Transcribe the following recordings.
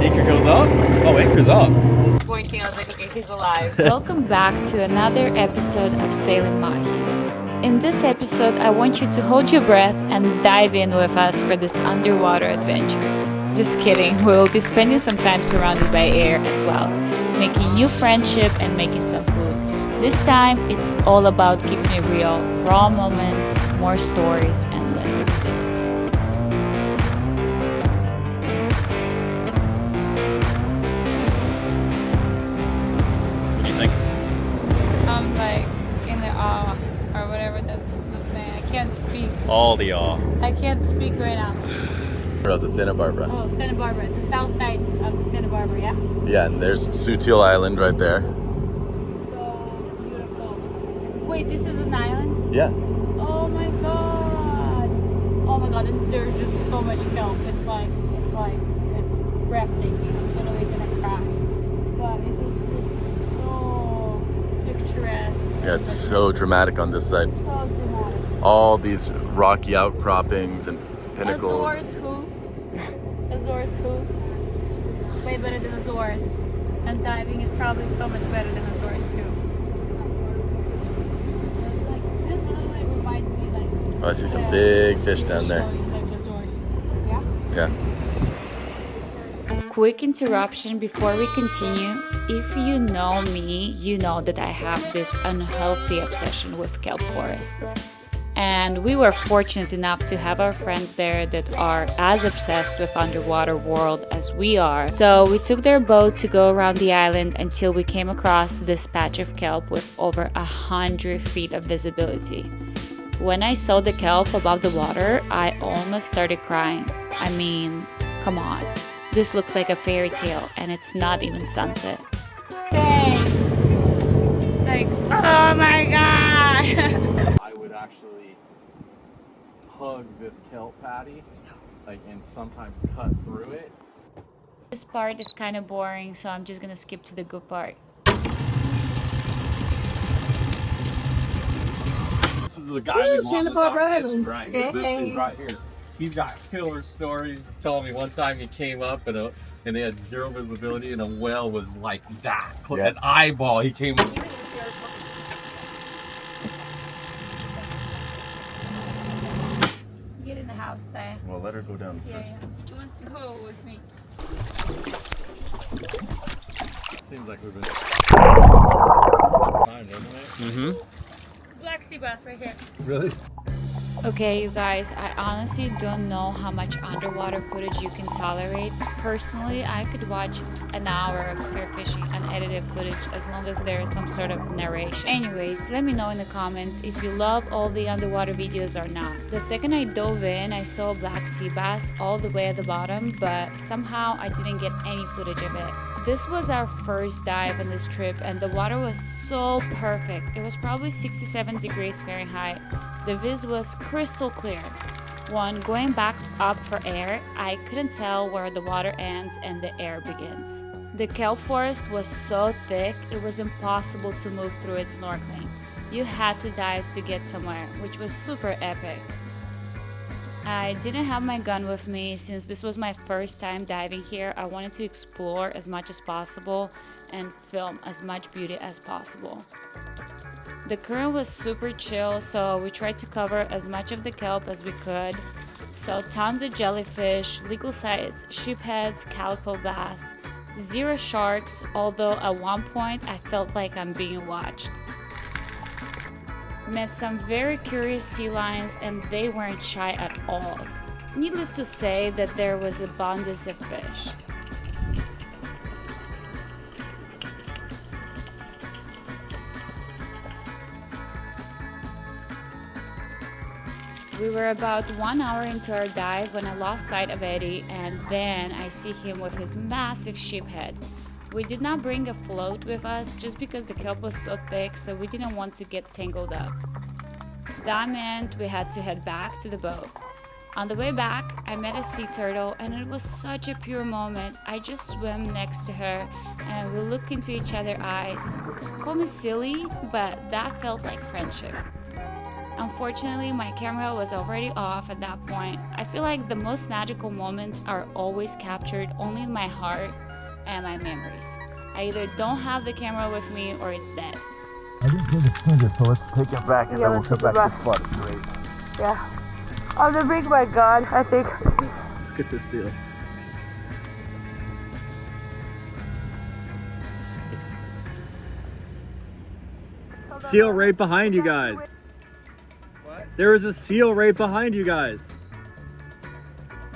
Anchor goes up. Oh, anchor's up. Pointing, I was like, okay, he's alive. Welcome back to another episode of Sailing Mahi. In this episode, I want you to hold your breath and dive in with us for this underwater adventure. Just kidding, we will be spending some time surrounded by air as well, making new friendship and making some food. This time, it's all about keeping it real, raw moments, more stories, and less music. Like in the awe or whatever that's the saying. I can't speak. All the awe. I can't speak right now. How's it, Santa Barbara? Oh, Santa Barbara, the south side of the Santa Barbara, yeah? Yeah, and there's Sutil Island right there. So beautiful. Wait, this is an island? Yeah. Oh my god. Oh my god, and there's just so much kelp. It's breathtaking. I'm literally gonna cry. But it's so picturesque. Yeah, it's so dramatic on this side. So dramatic. All these rocky outcroppings and pinnacles. Azores who? Azores who? Way better than Azores. And diving is probably so much better than Azores too. This literally reminds me like... Oh, I see some big fish down there. Like Azores. Yeah? Yeah. Quick interruption before we continue. If you know me, you know that I have this unhealthy obsession with kelp forests. And we were fortunate enough to have our friends there that are as obsessed with underwater world as we are. So we took their boat to go around the island until we came across this patch of kelp with over 100 feet of visibility. When I saw the kelp above the water, I almost started crying. I mean, come on. This looks like a fairy tale and it's not even sunset. Dang! Like, oh my god! I would actually hug this kelp patty, and sometimes cut through it. This part is kind of boring, so I'm just gonna skip to the good part. This is the guy who Santa Barbara Island. Right, this dude right here. He's got killer stories. Telling me one time he came up and they had zero visibility and a whale was like that, an eyeball. He came up. Get in the house there. Well, let her go down. Yeah. He wants to go with me. Seems like we've been time, doesn't it? Mm-hmm. Black sea bass right here. Really? Okay, you guys, I honestly don't know how much underwater footage you can tolerate. Personally, I could watch an hour of spearfishing unedited footage as long as there is some sort of narration. Anyways, let me know in the comments if you love all the underwater videos or not. The second I dove in, I saw a black sea bass all the way at the bottom, but somehow I didn't get any footage of it. This was our first dive on this trip and the water was so perfect. It was probably 67 degrees Fahrenheit. The viz was crystal clear. When going back up for air, I couldn't tell where the water ends and the air begins. The kelp forest was so thick, it was impossible to move through it snorkeling. You had to dive to get somewhere, which was super epic. I didn't have my gun with me since this was my first time diving here. I wanted to explore as much as possible and film as much beauty as possible. The current was super chill, so we tried to cover as much of the kelp as we could. Saw tons of jellyfish, legal size sheepheads, calico bass, zero sharks, although at one point I felt like I'm being watched. Met some very curious sea lions and they weren't shy at all. Needless to say that there was abundance of fish. We were about 1 hour into our dive when I lost sight of Eddie and then I see him with his massive sheephead. We did not bring a float with us just because the kelp was so thick, so we didn't want to get tangled up. That meant we had to head back to the boat. On the way back, I met a sea turtle and it was such a pure moment. I just swam next to her and we looked into each other's eyes. Call me silly, but that felt like friendship. Unfortunately, my camera was already off at that point. I feel like the most magical moments are always captured only in my heart and my memories. I either don't have the camera with me or it's dead. I didn't hear the finger, so let's take it back and then we'll come back to the spot. Great. Yeah. On the brink, my God, I think. Look at this seal. Seal right behind you guys. What? There was a seal right behind you guys.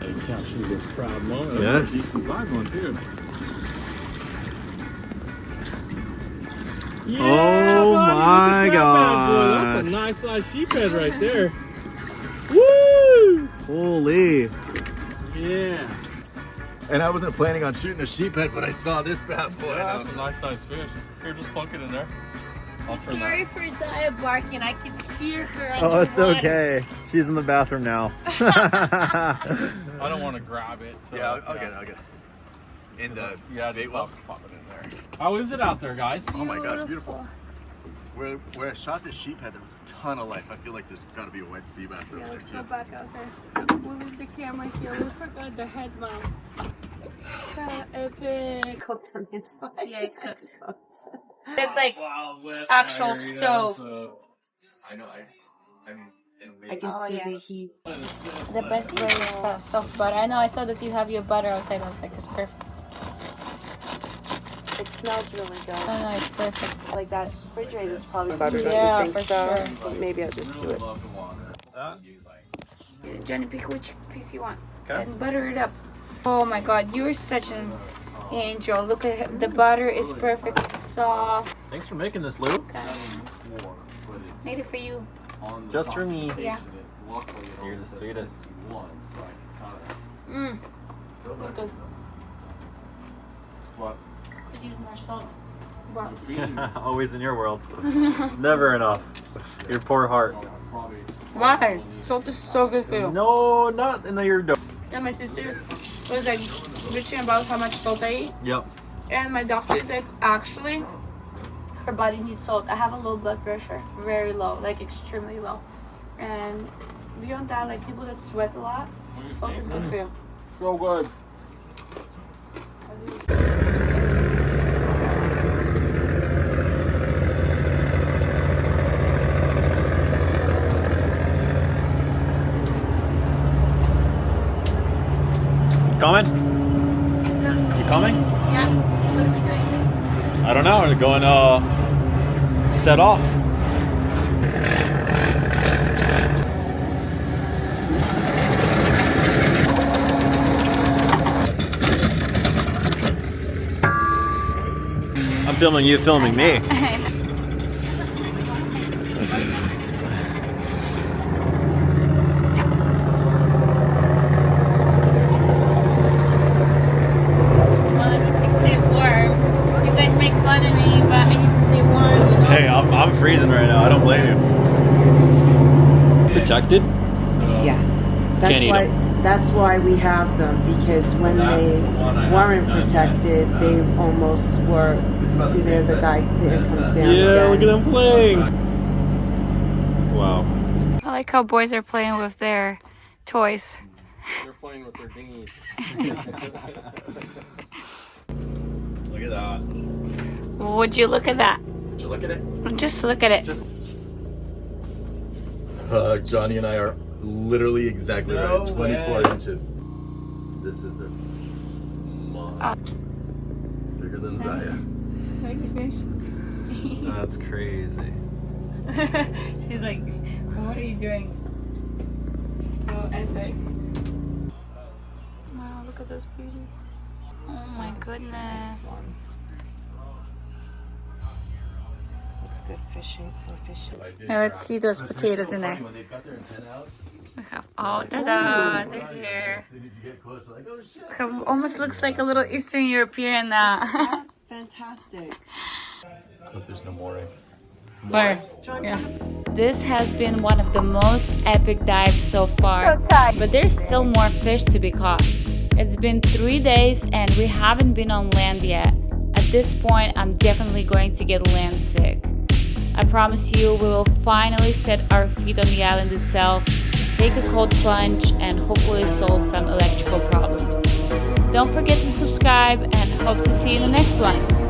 You captured this proud moment. Yes. Decent size one too. Yeah, Oh buddy, my look at that bad boy. gosh. That's a nice size sheephead right there. Woo! Holy. Yeah. And I wasn't planning on shooting a sheephead, but I saw this bad boy. Yeah, that's a nice size fish. Here, just plunk it in there. I'll turn Sorry that. for Zaya barking. I can hear her. Oh, it's underwater. okay. She's in the bathroom now. I don't want to grab it. So, Yeah, I'll get it. I'll get it. In the yeah, bait just well. pop it in there. How is it out there, guys? Oh my gosh, beautiful. Where I shot this sheephead, there was a ton of life. I feel like there's got to be a white sea bass over Yeah, there let's too. go back out there. We'll leave the camera here. We forgot the head mount. Epic. Cooked on the spot. Yeah, it's cooked. It's like actual stove. I know. I can see the heat. The best way is soft butter. I know, I saw that you have your butter outside. I was like, it's perfect. It smells really good. Oh no, it's perfect. Like that refrigerator is probably butter. Yeah, don't you for think so? sure. So maybe I'll just do it. Johnny, pick which piece you want and butter it up. Oh my God, you're such an angel. Look at the butter is perfect. It's soft. Thanks for making this, Lulu. Made it for you. Just for me. Yeah. You're the sweetest. Mmm. That's good. What? Could use more salt. Wow. Always in your world. Never enough. Your poor heart. Why? Salt is so good for you. No, not in your dough. And my sister was like bitching about how much salt I eat. Yep. And my doctor is like, actually, her body needs salt. I have a low blood pressure, very low, like extremely low. And beyond that, like people that sweat a lot, salt is good for you. So good. Coming? You coming? Yeah. What are we doing? I don't know. We're going to set off. I'm filming you, filming me. Well, I need to stay warm. You guys make fun of me, but I need to stay warm. You know? Hey, I'm freezing right now. I don't blame you. Protected? Yes. Can't eat 'em. That's why we have them, because when they weren't protected, they almost were. See, there's a guy there comes down. Yeah, look at again. them playing. Wow. I like how boys are playing with their toys. They're playing with their dinghies. Look at that. Would you look at that? Did you look at it? Just look at it. Johnny and I are literally exactly No right. 24 way. inches. This is a monster. Bigger than Zaya. Like fish. That's crazy. She's like, what are you doing? So epic. Wow, look at those beauties. Oh my goodness. It's good fishing for fishes. Now let's see those potatoes in there. When they've got their antenna out, We have, oh, ta-da, they're here. as soon as you get close, like, oh shit. Almost looks like a little Eastern European. Fantastic. Hope there's no more. Where? Yeah. This has been one of the most epic dives so far, but there's still more fish to be caught. It's been 3 days and we haven't been on land yet. At this point, I'm definitely going to get land sick. I promise you we will finally set our feet on the island itself, take a cold plunge, and hopefully solve some electrical problems. Don't forget to subscribe and hope to see you in the next one.